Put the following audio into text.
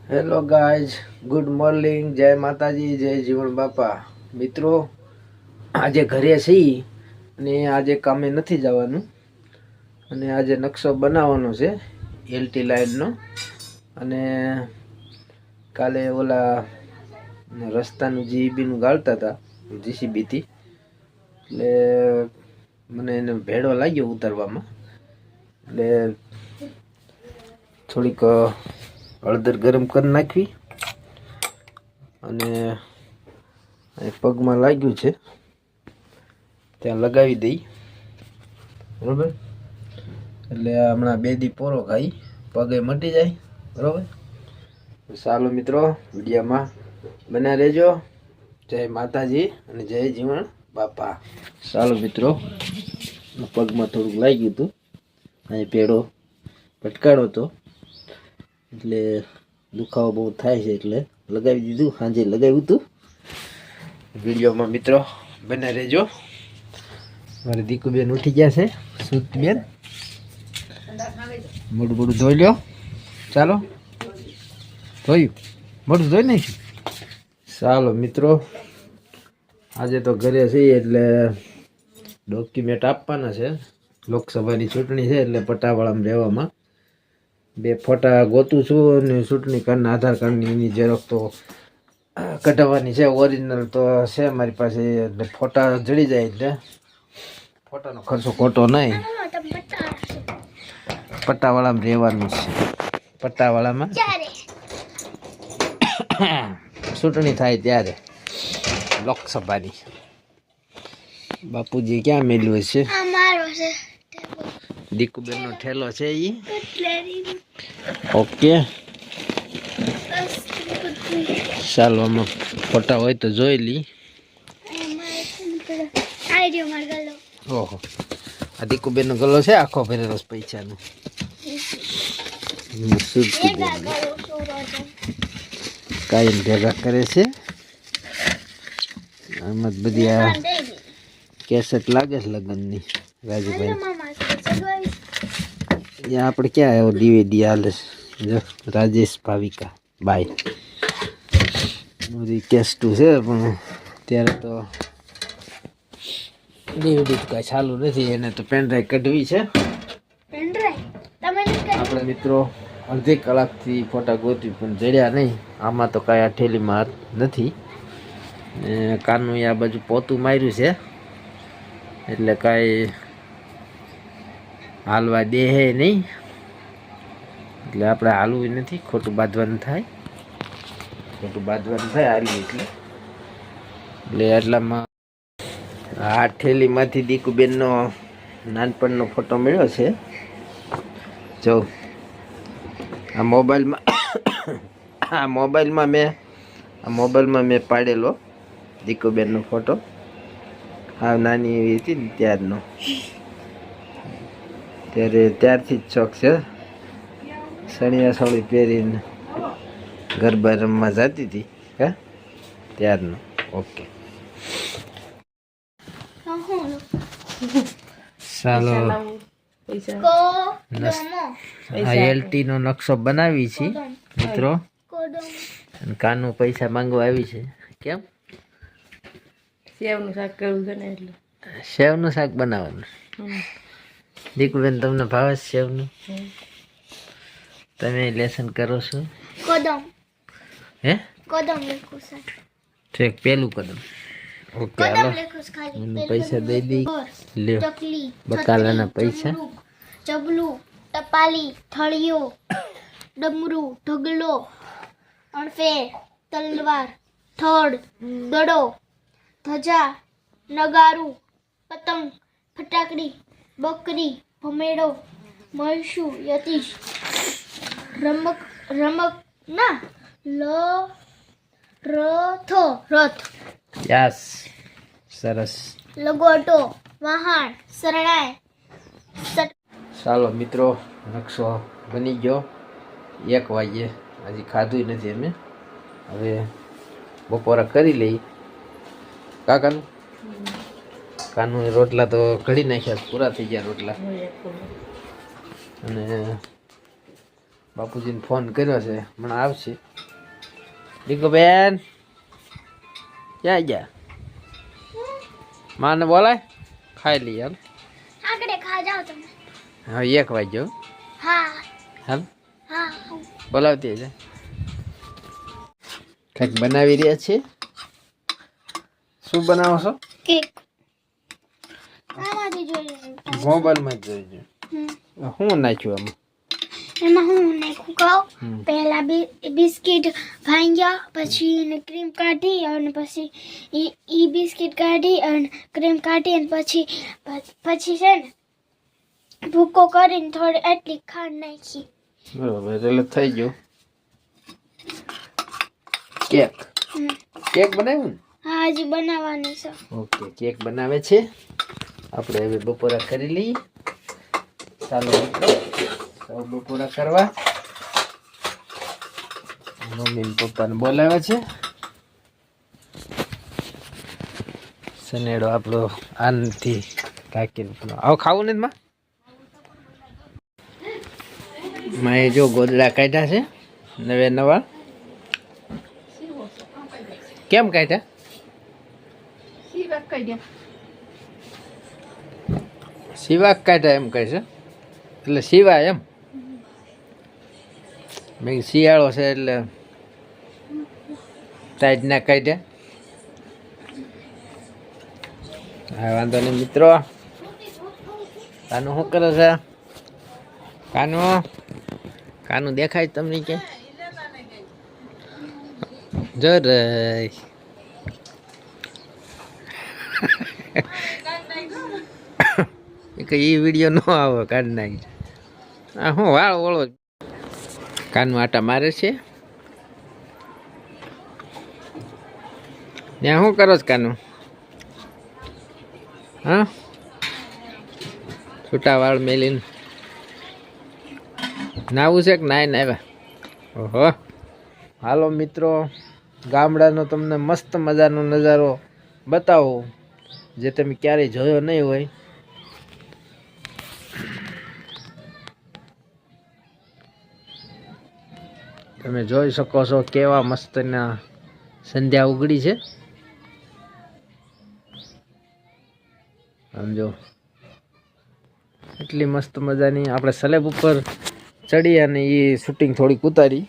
Hello guys, good morning, જય માતાજી, જય જીવણ બાપા. મિત્રો, આજે ઘરે છીએ અને આજે કામે નથી જવાનું અને આજે નકશો બનાવવાનો છે એલટી લાઇનનો. અને કાલે ઓલા રસ્તાનું જીબીનું ગાળતા હતા જીસીબીથી, એટલે મને એને ભેડો લાગ્યો ઉતારવામાં. એટલે થોડીક હળદર ગરમ કરી નાખવી અને પગમાં લાગ્યું છે ત્યાં લગાવી દઈ, બરોબર. એટલે હમણાં 2 દી પોરો ખાઈ પગે મટી જાય, બરોબર. ચાલો મિત્રો, વિડીયોમાં બના રહેજો. જય માતાજી અને જય જીવણ બાપા. ચાલો મિત્રો, પગમાં થોડુંક લાગ્યું હતું, અહીં પેડો પટકાડો હતો એટલે દુખાવો બહુ થાય છે, એટલે લગાવી દીધું. સાંજે લગાવ્યું હતું. વિડીયોમાં મિત્રો બને રહેજો. મારી દીકુબેન ઉઠી ગયા છે, સુતબેન. મોઢું મોઢું ધોઈ લ્યો. ચાલો, ધોયું મોઢું ધોઈ નાખ્યું. ચાલો મિત્રો, આજે તો ઘરે છીએ એટલે ડોક્યુમેન્ટ આપવાના છે. લોકસભાની ચૂંટણી છે એટલે પટાવાળામાં રહેવામાં 2 ફોટા ગોતું છું અને ચૂંટણી કાર્ડના આધાર કાર્ડની એની ઝેરોક્ષ તો કઢાવવાની છે. ઓરિજિનલ તો છે મારી પાસે, એટલે ફોટા જડી જાય એટલે ફોટાનો ખર્ચો ખોટો નહીં. પટ્ટાવાળામાં રહેવાનું છે. પટ્ટાવાળામાં ચૂંટણી થાય ત્યારે લોકસભાની. બાપુજી ક્યાં મેલ્યું છે? દીકુબેનનો ઠેલો છે ઈ. ઓકે, ચાલો આમાં ફોટા હોય તો જોઈ લી. ઓહો, આ દીકુબેનનો ગલો છે આખો ભરેલો પૈસાનો. કાયમ ભેગા કરે છે. આમાં બધી આ કેસેટ લાગે છે લગ્નની. રાજુભાઈ આપણે ક્યાં આવ્યો ડીવીડી હાલે છે. રાજેશ ભાવિકા બાય બધી કેસ્ટું છે, પણ ત્યારે તો ડીવીડી તો કાંઈ ચાલુ નથી. એને તો પેનડ્રાઈવ કઢવી છે. આપણે મિત્રો અડધી કલાકથી ફોટા ગોતી પણ જડ્યા નહીં. આમાં તો કાંઈ આ ઠેલીમાં હાથ નથી. કાનું આ બાજુ પોતું માર્યું છે એટલે કાંઈ હાલવા દે હે નહીં, એટલે આપણે હાલવું નથી. ખોટું બાંધવાનું થાય, હાલવું એટલે એટલામાં આ ઠેલીમાંથી દીકુબેનનો નાનપણનો ફોટો મળ્યો છે. જો આ મોબાઈલમાં મેં પાડેલો દીકુબેનનો ફોટો. હા, નાની એવી હતી ને ત્યારનો. ત્યારથી જ શોખ છે. સણિયા સોળી પહેરીને ગરબા રમવા જતી હતી, હા ત્યારનો. ઓકે, ચાલો આ એલટી નો નકશો બનાવી છે મિત્રો. કાનું પૈસા માંગવા આવી છે. કેમ? સેવનું શાક કરવું છે ને એટલે સેવનું શાક બનાવવાનું. દીકુબેન, તમને ભાવે સેવનું? તમે લેસન કરો છો? હે ઠીક, પેલું કદમ. ઓકે, હાલો મને પૈસા દઈ દી. લ્યો બકાલાના પૈસા. ચબલું, ટપાલી, થળિયો, ડમરું, ઢગલો, અણફેર, તલવાર, થડ, દડો, ધજા, નગારું, પતંગ, ફટાકડી, બકરી, ભમેડો, મળશું, યતીશ, રમક ના રથ, યસ, સરસ. લગોટો, વહાણ, શરણાઈ. ચાલો મિત્રો, નકશો બની ગયો. 1 વાગ્યે હજી ખાધું નથી અમે. હવે બપોરા કરી લઈ. કાનું રોટલા તો ઘડી નાખ્યા, પૂરા થઈ ગયા રોટલા. અને બાપુજીને ફોન કર્યો છે, હમણાં આવશે. દીકો બેન ક્યાં ગયા? માને બોલાય, ખાઈ લઈએ. હાલ આગળ ખા જાઓ તમે. હા 1 વાગ્યો. હા હાલ હા. બોલાવતી છે. કંઈક બનાવી રહ્યા છે. શું બનાવો છો? કેક. આમાંથી જોઈ મોબાઈલમાં જ જોઈજો. શું નાખ્યું આમાં? એમાં હું નાખું કહું, પહેલા બિસ્કિટ ભાંગ્યા, પછી એને ક્રીમ કાઢી અને પછી ઈ બિસ્કિટ કાઢી અને ક્રીમ કાઢી અને પછી છે ને ભૂકો કરીને થોડી એટલી ખાંડ નાખી. બરોબર, એટલે થઈ ગયું કેક. કેક બનાવ્યું ને? હા, હજી બનાવવાની છે. ઓકે, કેક બનાવે છે. આપણે હવે બપોરા કરી લઈએ. ચાલો મિત્રો, સૌ બપોરા કરવા. મમ્મી ને પપ્પાને બોલાવે છે. સનેડો આપણો આનથી કાકીને આવો ખાવું નથી માં. મેં જો ગોદડા કાઢ્યા છે નવા. કેમ કાઢ્યા? સિવાક કાઢ્યા એમ કહે છે, એટલે સિવાય એમ. મેં શિયાળો છે એટલે ટાઈટ ના કાઢ્યા. હા વાંધો નહીં મિત્રો. કાનું શું કરે છે? કાનું દેખાય તમને કે જર એ વિડીયો ન આવે, કાઢી નાખી. હા હું વાળ ઓળો. કાનું આટા મારે છે. ત્યાં શું કરો છો કાનું? હા, છૂટા વાળ મેલીને નાવું છે કે નાય આવ્યા? ઓહો. હાલો મિત્રો, ગામડાનો તમને મસ્ત મજાનો નજારો બતાવો જે તમે ક્યારેય જોયો નહીં હોય. તમે જોઈ શકો છો કેવા મસ્તના સંધ્યા ઉગડી છે. સમજો એટલી મસ્ત મજાની. આપણે સ્લેબ ઉપર ચડી અને એ શૂટિંગ થોડીક ઉતારી.